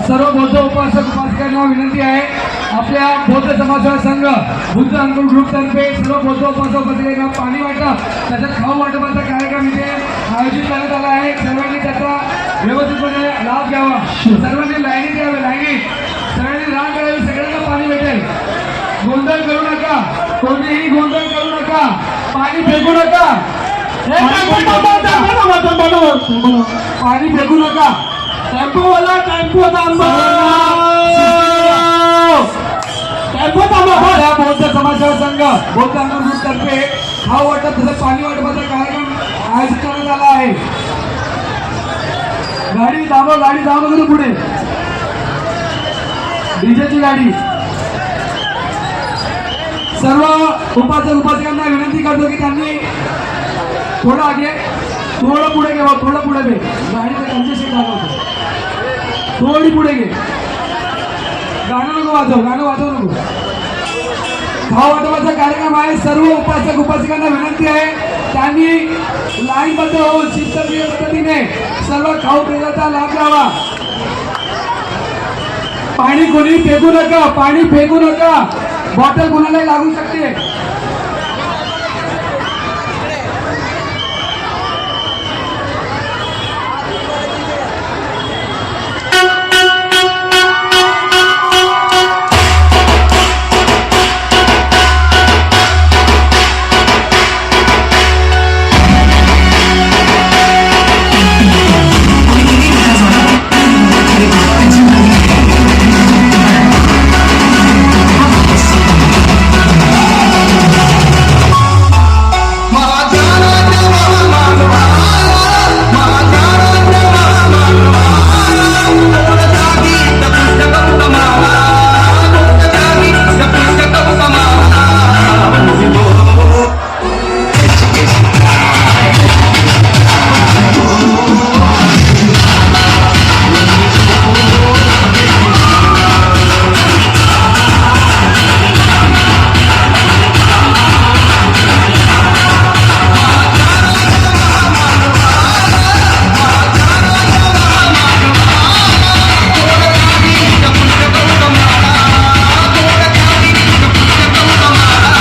सर्व बौद्ध उपासक उपासिकांना विनंती आहे, आपल्या बौद्ध समाजाचा संघ बुद्ध अंकुर ग्रुप तर्फे सर्व बौद्ध उपासक उपासिकांना पाणी वाटप तसेच खाऊ वाटपाचा कार्यक्रम इथे आयोजित करण्यात आला आहे। सर्वांनी त्याचा व्यवस्थितपणे लाभ घ्यावा, सर्वांनी लाईनीत यावे, लाईनीत सगळ्यांनी रांग करावी, सगळ्यांना पाणी भेटेल। गोंधळ करू नका, कोणीही गोंधळ करू नका, पाणी फेकू नका, पाणी फेकू नका। टेम्पोवाला टेम्पो थांबा, टेम्पो थांबा। बौद्ध समाजाचा संघ बौद्ध अंकुर तर्फे खाऊ वाटप तसंच पाणी वाटपाचा कार्यक्रम आयोजित करण्यात आला आहे। गाडी थांबव करू पुढे, डीजेची गाडी। सर्व उपासक उपासिकांना विनंती करतो की त्यांनी थोडं आगे, थोडं पुढे घे, थोडं पुढे घे, गाडीचं कंजेशन दाखवतो, थोडी पुढे घे, गाणं नको वाजव नको। खाऊ वाटपाचा कार्यक्रम आहे, सर्व उपासक उपासिकांना विनंती आहे त्यांनी लाईनबद्ध होऊन शिस्तप्रिय पद्धतीने सर्व खाऊ पेयाचा लाभ घ्यावा। पाणी कोणी फेकू नका, पाणी फेकू नका, बॉटल कोणालाही लागू शकते।